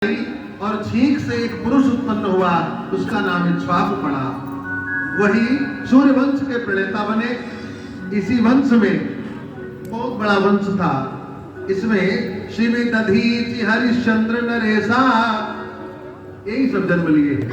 और छींक से एक पुरुष उत्पन्न हुआ, उसका नाम इक्ष्वाकु पड़ा। वही सूर्य वंश के प्रणेता बने। इसी वंश में बहुत बड़ा वंश था, इसमें शिवी दधीचि हरिश्चंद्र नरेशा, यही सब जन्म लिए हैं।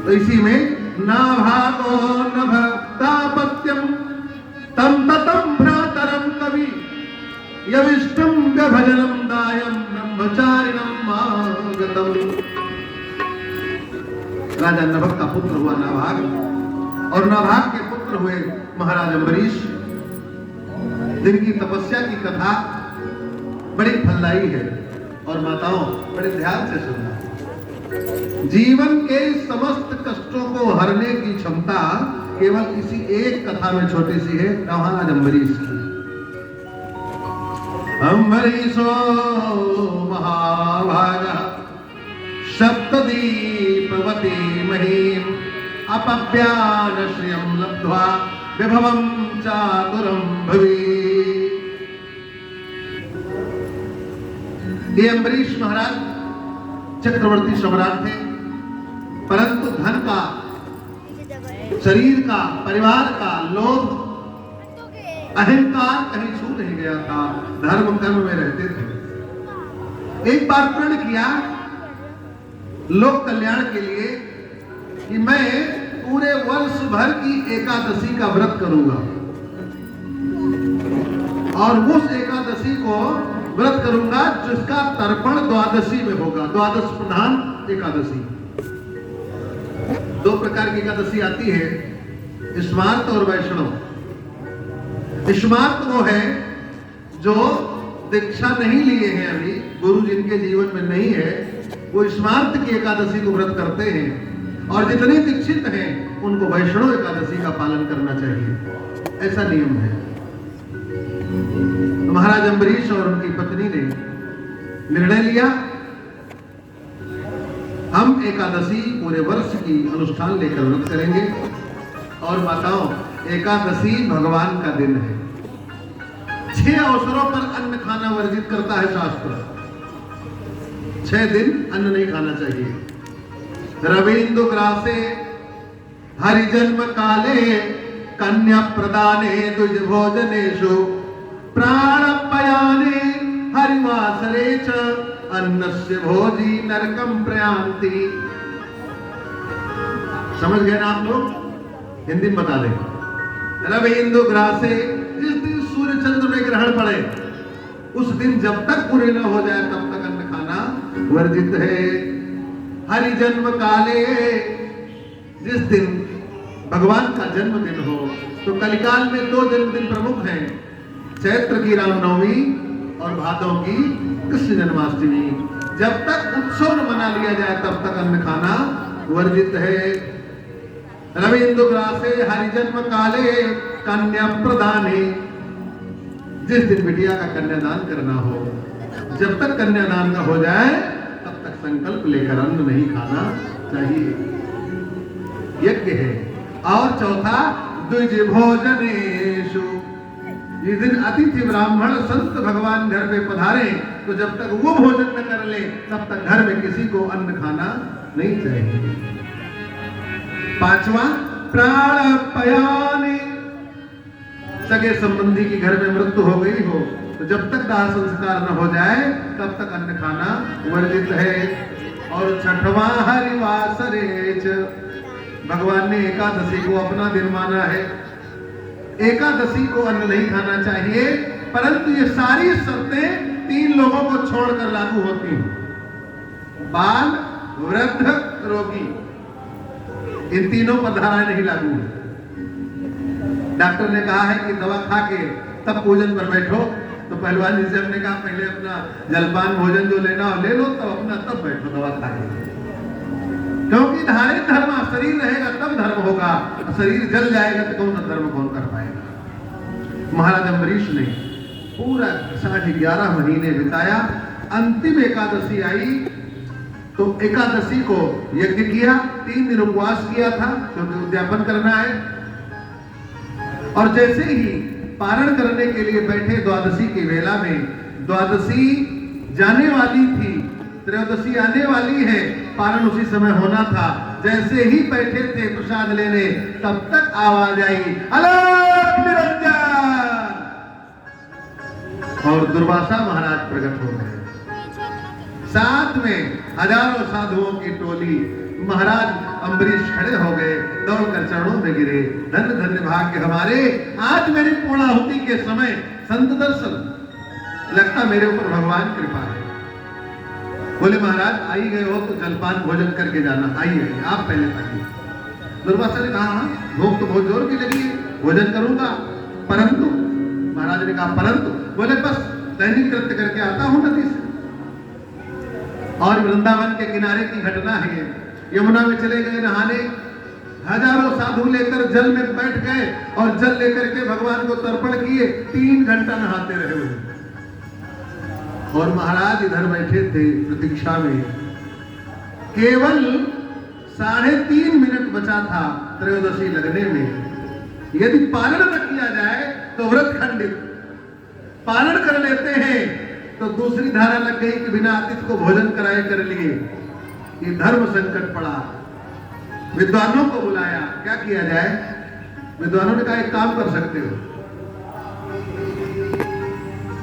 तो इसी में नाभागो नभक्तापत्यम तम ततम भ्रातरम कवि यविष्टम व्यभजनम दायम ब्रह्मचारिणम मागतम। राजा नभक का पुत्र हुआ नाभाग, और नाभाग के पुत्र हुए महाराज अम्बरीश, जिनकी तपस्या की कथा बड़ी फलदायी है। और माताओं बड़े ध्यान से सुनना, जीवन के समस्त कष्टों को हरने की क्षमता केवल इसी एक कथा में छोटी सी है, महाराज अम्बरीश की। अम्बरीशो महाभागा सप्तदीपवती महीम अपव्यान श्रियं लब्ध्वा विभवं चातुरं भवी। ये अम्बरीश महाराज चक्रवर्ती सम्राट थे, परंतु धन का, शरीर का, परिवार का लोभ, अहंकार कहीं छू नहीं गया था। धर्म कर्म में रहते थे। एक बार प्रण किया लोक कल्याण के लिए कि मैं पूरे वर्ष भर की एकादशी का व्रत करूंगा, और उस एकादशी को व्रत करूंगा जिसका तर्पण द्वादशी में होगा। द्वादश प्रधान एकादशी। दो प्रकार की एकादशी आती है, स्मार्त और वैष्णव। स्मार्त वो है जो दीक्षा नहीं लिए हैं, अभी गुरु जिनके जीवन में नहीं है, वो स्मार्त की एकादशी को व्रत करते हैं, और जितने दीक्षित हैं उनको वैष्णव एकादशी का पालन करना चाहिए, ऐसा नियम है। तो महाराज अम्बरीश और उनकी पत्नी ने निर्णय लिया, हम एकादशी पूरे वर्ष की अनुष्ठान लेकर व्रत करेंगे। और माताओं, एकादशी भगवान का दिन है। 6 अवसरों पर अन्न खाना वर्जित करता है शास्त्र। 6 दिन अन्न नहीं खाना चाहिए। रवीन्द्र ग्रासे हरिजन्म काले कन्या प्रदाने द्विज भोजनेषु प्राणपयाने हरिवासरे च अन्नस्य भोजी नरकम प्रयान्ति। समझ गए ना आप लोग? हिंदी में बता दें। रवीन्द्र ग्रासे, जिस दिन सूर्य चंद्र में ग्रहण पड़े उस दिन जब तक पूरे न हो जाए तब तक अन्न खाना वर्जित है। हरि जन्म काले, जिस दिन भगवान का जन्मदिन हो, तो कलिकाल में 2 जन्मदिन प्रमुख हैं, चैत्र की रामनवमी और भादव की कृष्ण जन्माष्टमी। जब तक उत्सव न मना लिया जाए तब तक अन्न खाना वर्जित है। रवीन्द्र ग्रासे हरिजन्म काले कन्या प्रदाने, जिस दिन बिटिया का कन्यादान करना हो, जब तक कन्यादान न हो जाए तब तक संकल्प लेकर अन्न नहीं खाना चाहिए, यज्ञ है। और चौथा, द्विज भोजनेषु, जिस दिन अतिथि ब्राह्मण संत भगवान घर पे पधारे तो जब तक वो भोजन न कर ले तब तक घर में किसी को अन्न खाना नहीं चाहिए। 5वां, प्राणपयाने, सगे संबंधी की घर में मृत्यु हो गई हो तो जब तक दाह संस्कार न हो जाए तब तक अन्न खाना वर्जित है। और 6वां, हरिवासरेच, भगवान ने एकादशी को अपना दिन माना है। एकादशी को अन्न नहीं खाना चाहिए, परंतु ये सारी शर्तें 3 लोगों को छोड़कर लागू होती हैं। बाल, वृद्ध, रोगी, इन तीनों पर धाराएं नहीं लागू है। डॉक्टर ने कहा है कि दवा खा के तब पूजन पर बैठो, तो पहलवान जी से हमने कहा पहले अपना जलपान भोजन जो लेना हो ले लो, तब अपना तब बैठो दवा खा के। क्योंकि धारे धर्म, शरीर रहेगा तब धर्म होगा, शरीर जल जाएगा तो कौन सा धर्म कौन कर पाएगा। महाराज अम्बरीश ने पूरा 11.5 महीने बिताया। अंतिम एकादशी आई तो एकादशी को यज्ञ किया, 3 दिन उपवास किया था क्योंकि उद्यापन करना है। और जैसे ही पारण करने के लिए बैठे द्वादशी की वेला में, द्वादशी जाने वाली थी, त्रयोदशी आने वाली है, पारण उसी समय होना था। जैसे ही बैठे थे प्रसाद लेने, तब तक आवाज आई, अलग निरंजन, और दुर्वासा महाराज प्रकट हो गए। साथ में हजारों साधुओं की टोली। महाराज अम्बरीश खड़े हो गए, दौड़कर चरणों में गिरे। धन्य धन्य भाग्य हमारे, आज मेरी पूर्णाहुति के समय संत दर्शन, लगता मेरे ऊपर भगवान कृपा है। बोले महाराज आई गए हो तो जलपान भोजन करके जाना, आइए आप पहले खाइए। दुर्वासा ने कहा भूख तो बहुत जोर की लगी है, भोजन करूंगा, परंतु महाराज ने कहा परंतु, बोले बस दैनिक कृत्य करके आता हूं नदी से। और वृंदावन के किनारे की घटना है, यमुना में चले गए नहाने, हजारों साधु लेकर जल में बैठ गए और जल लेकर के भगवान को तर्पण किए, 3 घंटा नहाते रहे हुए। और महाराज इधर बैठे थे प्रतीक्षा में। केवल 3.5 मिनट बचा था त्रयोदशी लगने में। यदि पारण न किया जाए तो व्रत खंडित, पारण कर लेते हैं तो दूसरी धारा लग गई कि बिना अतिथि को भोजन कराए कर लिए। ये धर्म संकट पड़ा, विद्वानों को बुलाया, क्या किया जाए? विद्वानों ने कहा एक काम कर सकते हो,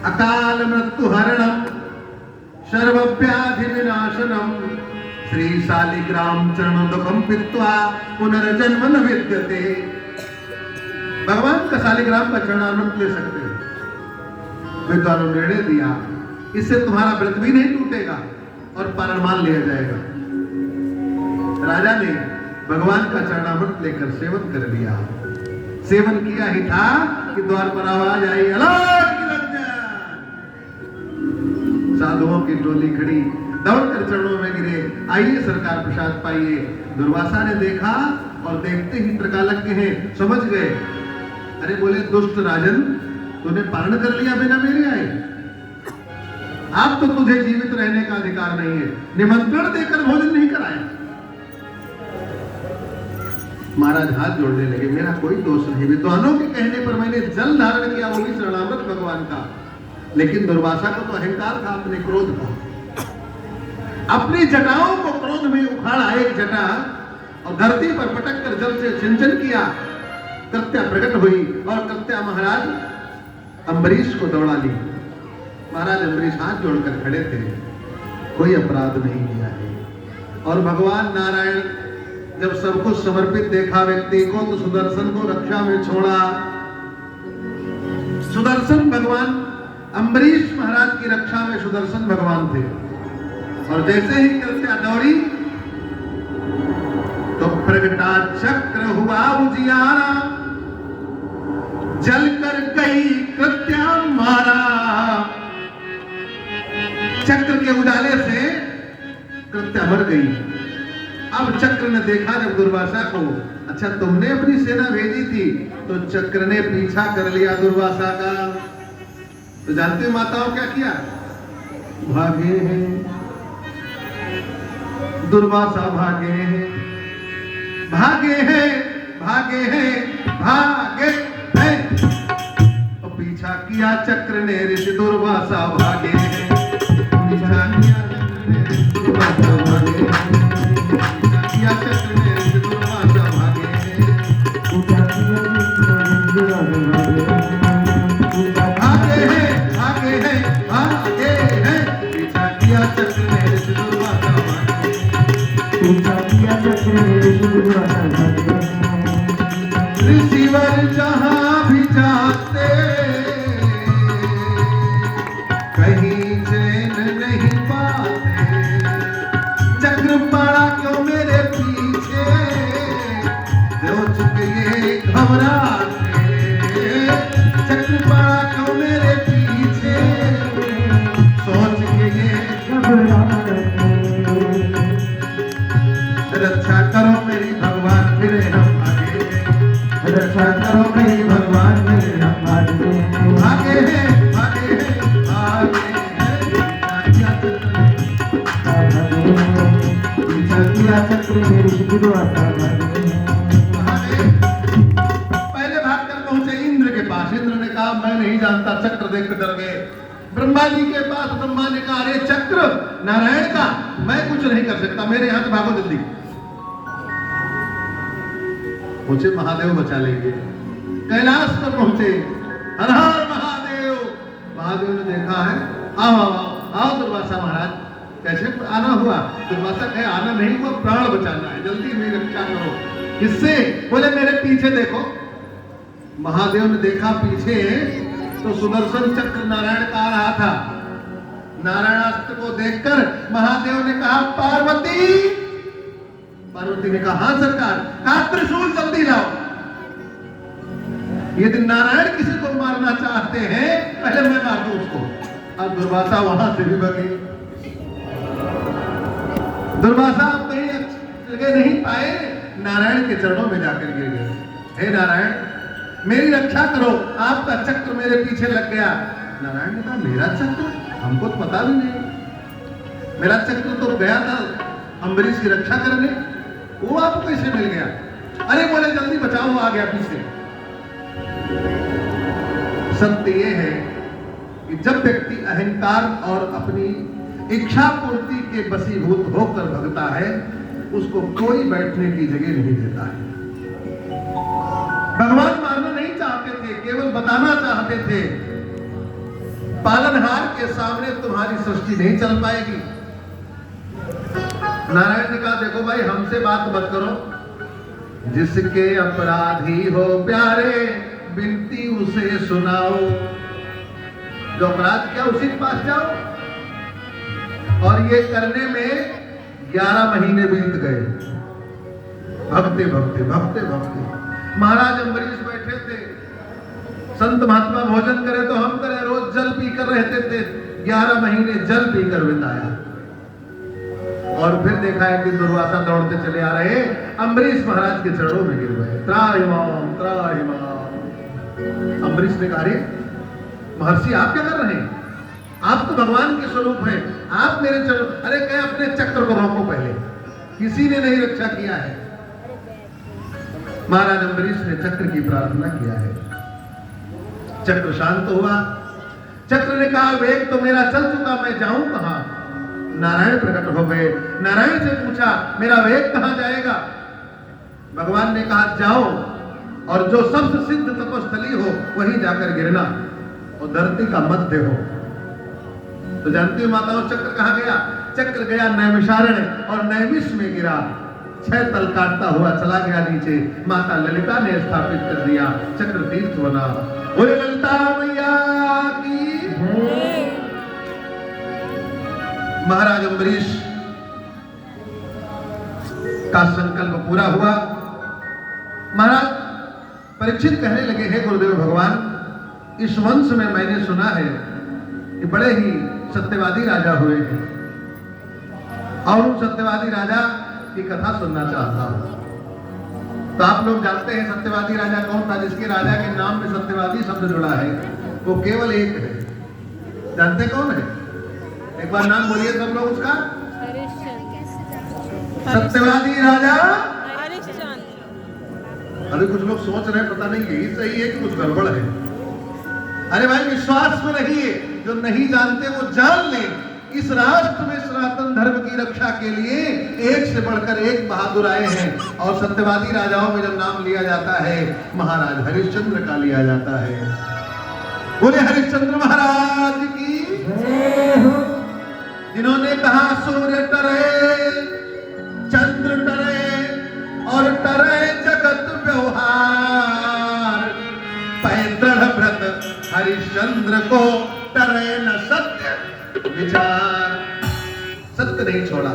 अकाल मृत्यु हरणम सर्वव्याधि विनाशनम श्री शालिग्राम चरण दुखम पीत्वा पुनर्जन्म न विद्यते। भगवान का शालिग्राम का चरणामृत ले सकते हो। विद्वानों ने निर्णय दिया, इससे तुम्हारा व्रत भी नहीं टूटेगा और पारणमान लिया जाएगा। राजा ने भगवान का चरणामृत लेकर सेवन कर लिया। सेवन किया ही था कि द्वार पर आवाज आई, अलग निरंजन। साधुओं की टोली खड़ी, दौड़कर चरणों में गिरे, आइए सरकार प्रसाद पाइए। दुर्वासा ने देखा और देखते ही त्रकालज्ञ हैं, समझ गए। अरे बोले दुष्ट राजन, तूने पारण कर लिया बिना मेरे आए, अब तो तुझे जीवित रहने का अधिकार नहीं है, निमंत्रण देकर भोजन नहीं कराया। महाराज हाथ जोड़ने लगे, मेरा कोई दोष नहीं, विद्वानों के कहने पर मैंने जल धारण किया, वो भी चरणामृत भगवान का। लेकिन दुर्वासा को तो अहंकार था अपने क्रोध का, अपनी जटाओं को क्रोध में उखाड़ा एक जटा और धरती पर पटक कर जल से सिंचन किया। कृत्या प्रकट हुई और कृत्या महाराज अम्बरीश को दौड़ा ली। महाराज अम्बरीश हाथ जोड़कर खड़े थे, कोई अपराध नहीं किया है। और भगवान नारायण जब सब कुछ समर्पित देखा व्यक्ति को, तो सुदर्शन को रक्षा में छोड़ा। सुदर्शन भगवान, अम्बरीश महाराज की रक्षा में सुदर्शन भगवान थे। और जैसे ही कृत्या दौड़ी तो प्रगटा चक्र हुआ उजियारा, जलकर गई कृत्या मारा। चक्र के उजाले से कृत्या मर गई। अब चक्र ने देखा जब दुर्वासा को, अच्छा तुमने अपनी सेना भेजी थी, तो चक्र ने पीछा कर लिया दुर्वासा का। तो जानते हो माताओं क्या किया? भागे हैं दुर्वासा, भागे हैं, भागे हैं, भागे हैं, भागे हैं। तो पीछा किया चक्र ने ऋषि दुर्वासा, भागे हैं, पीछा किया चक्र ने ऋषि दुर्वासा, भागे हैं, पीछा किया चक्र ने ऋषि दुर्वासा, भागे हैं, पीछा किया भागे हैं, भागे हैं, भागे हैं, पीछा किया चक्र ने ऋषि दुर्वासा, भागे हैं, पीछा किया चक्र ने ऋषि दुर्वासा, भागे हैं। ऋषिवर जहां भी जाते कहीं चैन नहीं पाते, चक्र पड़ा क्यों मेरे पीछे, जो चुके ये घबराते, चक्र पड़ा क्यों मेरे पीछे, सोच के ये घबराते। रक्षा करो मेरी भगवान, फिर हम आगे, रक्षा करो मेरी भगवान, फिर हम आगे, आगे है, आगे है, आगे पहले भागकर पहुंचे इंद्र के पास। इंद्र ने कहा मैं नहीं जानता, चक्र देख कर डर गए। ब्रह्मा जी के पास। ब्रह्मा ने कहा अरे चक्र नारायण का, मैं कुछ नहीं कर सकता, मेरे यहां से भागो जल्दी। मुझे महादेव बचा लेंगे। कैलाश पर पहुंचे, हर हर महादेव। महादेव ने देखा है, आओ आओ आओ दुर्वासा महाराज, कैसे आना हुआ? दुर्वासा कहे आना नहीं हुआ, प्राण बचाना है, जल्दी मेरी रक्षा करो। किससे? बोले मेरे पीछे देखो। महादेव ने देखा पीछे तो सुदर्शन चक्र नारायण का आ रहा था। नारायणास्त्र को देखकर महादेव ने कहा पार्वती। पार्वती ने कहा हाँ सरकार। कहा त्रिशूल जल्दी लाओ। यदि नारायण किसी को मारना चाहते हैं पहले मैं मार दूं उसको। अब दुर्वासा वहां से भी भागे। दुर्वासा अब कहीं जगह नहीं पाए, नारायण के चरणों में जाकर गिर गए। हे नारायण मेरी रक्षा करो, आपका चक्र मेरे पीछे लग गया। नारायण ने कहा मेरा चक्र? हमको तो पता भी नहीं, मेरा चक्र तो गया था अम्बरीश की रक्षा करने, वो आपको कैसे मिल गया? अरे बोले जल्दी बचाओ, आ गया पीछे। सत्य ये है कि जब व्यक्ति अहंकार और अपनी इच्छा पूर्ति के वशीभूत होकर भगता है, उसको कोई बैठने की जगह नहीं देता है। भगवान मारना नहीं चाहते थे, केवल बताना चाहते थे पालनहार के सामने तुम्हारी सृष्टि नहीं चल पाएगी। नारायण ने कहा देखो भाई हमसे बात मत करो, जिसके अपराधी हो प्यारे विनती उसे सुनाओ। जो अपराध किया उसी के पास जाओ। और ये करने में 11 महीने बीत गए, भगते भगते भगते भगते। महाराज अम्बरीश बैठे थे, संत महात्मा भोजन करे तो हम करे, रोज जल पीकर रहते थे। 11 महीने जल पीकर बिताया। और फिर देखा है कि दुर्वासा दौड़ते चले आ रहे, अम्बरीश महाराज के चरणों में गिर गए। त्राहिमाम त्राहिमाम। अम्बरीश ने कहा महर्षि आप क्या कर रहे हैं? आप तो भगवान के स्वरूप हैं, आप मेरे चरणों। अरे कहे अपने चक्र को रोको पहले, किसी ने नहीं रक्षा किया है। महाराज अम्बरीश ने चक्र की प्रार्थना किया है, चक्र शांत हुआ। चक्र ने कहा वेग तो मेरा चल चुका, मैं जाऊं कहां? नारायण प्रकट हो गए। नारायण से पूछा मेरा वेग कहां जाएगा? भगवान ने कहा जाओ और जो सबसे सिद्ध तपस्थली हो वहीं जाकर गिरना, और धरती का मध्य हो। तो जानती हो माताओं चक्र कहां गया? चक्र गया नैमिषारण्य, और नैमिष में गिरा। 6 तल काटता हुआ चला गया नीचे। माता ललिता ने स्थापित कर दिया, चक्र तीर्थ बना। बोले ललिता मैया की। महाराज अम्बरीश का संकल्प पूरा हुआ। महाराज परीक्षित कहने लगे हे गुरुदेव भगवान, इस वंश में मैंने सुना है कि बड़े ही सत्यवादी राजा हुए हैं, और उन सत्यवादी राजा की कथा सुनना चाहता हूं। तो आप लोग जानते हैं सत्यवादी राजा कौन था? जिसके राजा के नाम में सत्यवादी शब्द जुड़ा है, वो केवल एक है। जानते कौन है? एक बार नाम बोलिए सब लोग उसका। सत्यवादी राजा हरिश्चंद्र। अभी कुछ लोग सोच रहे हैं पता नहीं यही सही है कि कुछ गड़बड़ है। अरे भाई विश्वास में रहिए, जो नहीं जानते वो जान लें। इस राष्ट्र में सनातन धर्म की रक्षा के लिए एक से बढ़कर एक बहादुर आए हैं, और सत्यवादी राजाओं में जब नाम लिया जाता है महाराज हरिश्चंद्र का लिया जाता है। बोले हरिश्चंद्र महाराज की, जिन्होंने कहा सूर्य टरे चंद्र टरे और टरे जगत व्यवहार, पैदृढ़ व्रत हरिश्चंद्र को टरे न सत्य विचार। सत्य नहीं छोड़ा।